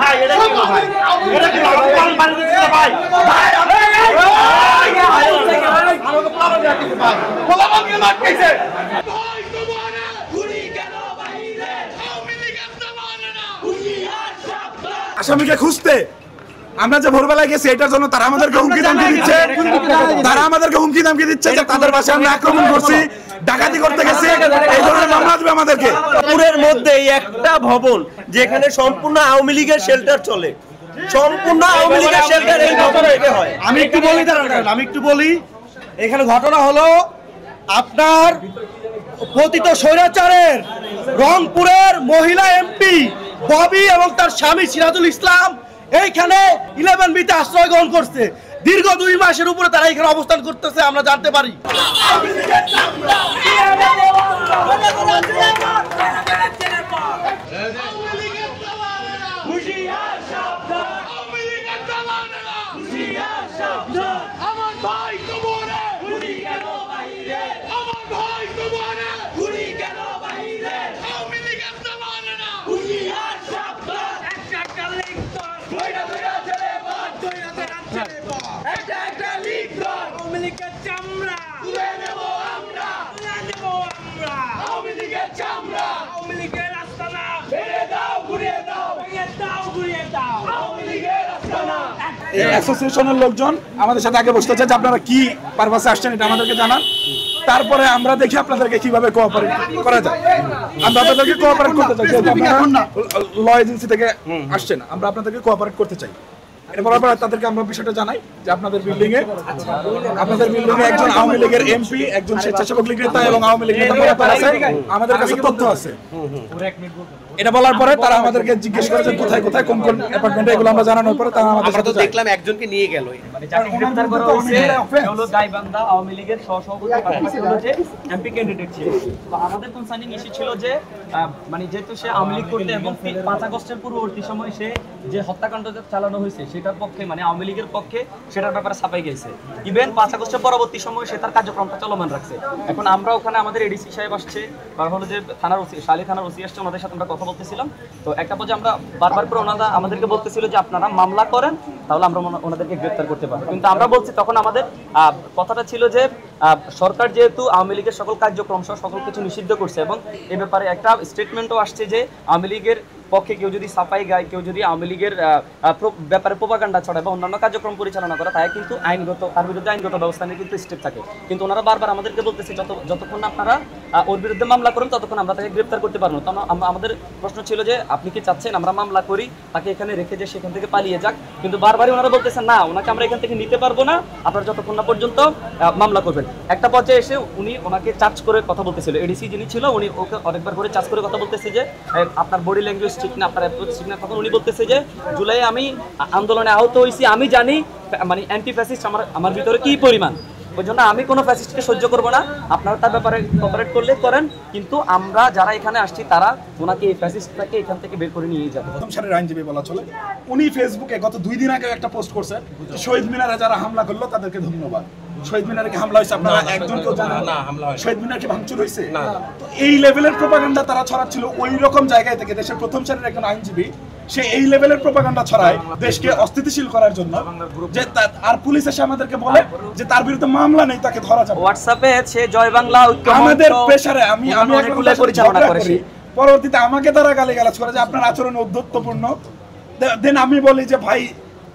ভাই এটা কি ভাই এটা কি ভাই পানি দিতে ভাই ভাই আমাকে পালানো যাচ্ছে ভাই পালানো কি লাগছে ভাই তোমারে গুলি কেন বাইরে আওয়ামী লীগের জমানা না হুঁশিয়ার সাবধান আসামিকে খুঁজতে আমরা যে ভোরবেলায় গেছি এটার জন্য তারা আমাদেরকে হুমকি ধামকি দিচ্ছে যে তাদের বাসায় আমরা আক্রমণ করছি, ডাকাতি করতে গেছি, এই ধরনের মামলা দেবে আমাদেরকে। পুরের মধ্যে একটা ভবন যেখানে সম্পূর্ণ আওয়ামী লীগের শেল্টার চলে, সম্পূর্ণ আওয়ামী লীগের শেল্টার এই ভবন থেকে হয়। আমি একটু বলি এখানে ঘটনা হলো আপনার পতিত স্বৈরাচারের রংপুরের মহিলা এমপি ববি এবং তার স্বামী সিরাজুল ইসলাম এইখানে 11B-তে আশ্রয় গ্রহণ করছে। দীর্ঘ 2 মাসের উপরে তারা এখানে অবস্থান করতেছে আমরা জানতে পারি। অ্যাসোসিয়েশনের লোকজন আমাদের সাথে আগে বসতে চায় যে আপনারা কি পারপাসে আসছেন এটা আমাদেরকে জানান, তারপরে আমরা দেখি আপনাদেরকে কিভাবে কোঅপারেট করা যায়। আমরা আপনাদেরকে কোঅপারেট করতে চাই, ল এজেন্সি থেকে আসছেন, আমরা আপনাদেরকে কোঅপারেট করতে চাই। এটা বলার পর তাদেরকে আমরা বিষয়টা জানাই যে আপনাদের বিল্ডিং এ একজন আওয়ামী লীগের এমপি, একজন স্বেচ্ছাসেবক লীগ নেতা এবং আওয়ামী লীগ নেতা আছে, আমাদের কাছে তথ্য আছে। এটা বলার পরে তারা আমাদেরকে জিজ্ঞেস করে যে কোথায় কোথায় কোন কোন অ্যাপার্টমেন্টে, এগুলো আমরা জানানোর পরে তারা আমাদের সাথে দেখলাম একজনকে নিয়ে গেল, মানে যাকে গ্রেফতার করা হয়েছে হলো গাইবান্ধা আওয়ামী লীগের সহসভাপতি পাশাপাশি হলো যে এমপি ক্যান্ডিডেট ছিল। তো আমাদের কনসার্নিং ইস্যু ছিল যে মানে যেহেতু সে আওয়ামী লীগ করতে এবং 5 আগস্টের পূর্ববর্তী সময় সে যে হত্যাকাণ্ড চালানো হয়েছে সেটার পক্ষে মানে আওয়ামী লীগের পক্ষে সেটার ব্যাপারে ছাপাই গেছে। ইভেন 5 আগস্টের পরবর্তী সময় সে তার কার্যক্রমটা চলমান রাখছে। এখন আমরা ওখানে আমাদের এডিসি সাহেব আসছে বা হলো যে থানার ওসি শালী থানার ওসি আসছে, ওনাদের সাথে আমরা কথা বলতেছিলাম। তো একটা পর্যায়ে আমরা বারবার করে ওনারা আমাদেরকে বলতেছিল যে আপনারা মামলা করেন তাহলে আমরা ওনাদেরকে গ্রেফতার করতে পারবো। কিন্তু আমরা বলছি তখন আমাদের কথাটা ছিল যে সরকার যেহেতু আওয়ামী লীগের সকল কার্যক্রম সকল কিছু নিষিদ্ধ করছে এবং এ ব্যাপারে একটা স্টেটমেন্টও আসছে যে আওয়ামী লীগের পক্ষে কেউ যদি সাফাই গায়, কেউ যদি আওয়ামী লীগের ব্যাপারে প্রোপাগান্ডা ছড়ায় বা অন্যান্য কার্যক্রম পরিচালনা করে তাই কিন্তু তার বিরুদ্ধে আইনগত ব্যবস্থা নিয়ে কিন্তু স্টেপ থাকে। কিন্তু ওনারা বারবার আমাদেরকে বলতেছে যতক্ষণ আপনারা ওর বিরুদ্ধে মামলা করেন ততক্ষণ আমরা তাকে গ্রেফতার করতে পারবো। তো আমাদের প্রশ্ন ছিল যে আপনি কি চাচ্ছেন আমরা মামলা করি, তাকে এখানে রেখে যে সেখান থেকে পালিয়ে যাক? কিন্তু বারবারই ওনারা বলতেছেন না, ওনাকে আমরা এখান থেকে নিতে পারবো না, আপনারা যতক্ষণ না পর্যন্ত মামলা করবেন। একটা পর্যায়ে এসে উনি ওনাকে চার্জ করে কথা বলতেছিল, এডিসি যিনি ছিল উনি ওকে অনেকবার করে চার্জ করে কথা বলতেছে যে আপনার বডি ল্যাঙ্গুয়েজ ঠিক না, আপনার অ্যাপ্রোচ ঠিক না। তখন উনি বলতেছে যে জুলাই আমি আন্দোলনে আহত হয়েছি, আমি জানি মানে অ্যান্টি ফ্যাসিস্ট আমার ভিতরে কি পরিমাণ, ওই জন্য আমি কোনো ফ্যাসিস্টকে সহ্য করবো না, আপনারা তার ব্যাপারে কোঅপারেট করলে করেন, কিন্তু আমরা যারা এখানে আসছি তারা ওনাকে এই ফ্যাসিস্টটাকে এখান থেকে বের করে নিয়ে যাবে। প্রথম সারির আইনজীবী বলা চলে, উনি ফেসবুকে গত 2 দিন আগে একটা পোস্ট করছেন শহীদ মিনারে যারা হামলা করলো তাদেরকে ধন্যবাদ। শহীদ মিনারে কি হামলা হয়েছে আপনারা একজন কেউ জানেন? না, হামলা হয়নি। শহীদ মিনার কি ভাঙচুর হয়েছে? না। তো এই লেভেলের প্রোপাগান্ডা তারা ছড়াচ্ছিল ওই রকম জায়গায় থেকে। দেশের প্রথম সারির একজন আইনজীবী সে এই লেভেলের প্রোপাগান্ডা ছড়ায় দেশকে অস্থিতিশীল করার জন্য, যে আর পুলিশ এসে আমাদেরকে বলে যে তার বিরুদ্ধে মামলা নেই, তাকে ধরা যাবে। হোয়াটসঅ্যাপে সে জয় বাংলা আমাদের প্রেসারে আমি অনেকগুলো পরিচালনা করেছি, পরবর্তীতে আমাকে তারা গালিগালাজ করে যে আপনার আচরণ অধ্যত্বপূর্ণ। দেন আমি বলি যে ভাই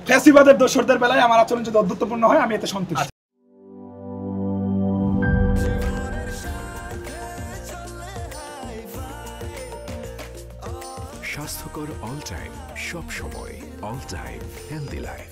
ফ্যাসিবাদের দোসরদের বেলায় আমার আচরণ যদি অধ্যত্বপূর্ণ হয় আমি এতে সন্তুষ্ট। স্বাস্থ্যকর অল টাইম, সব সময় অল টাইম হেলদি লাইফ।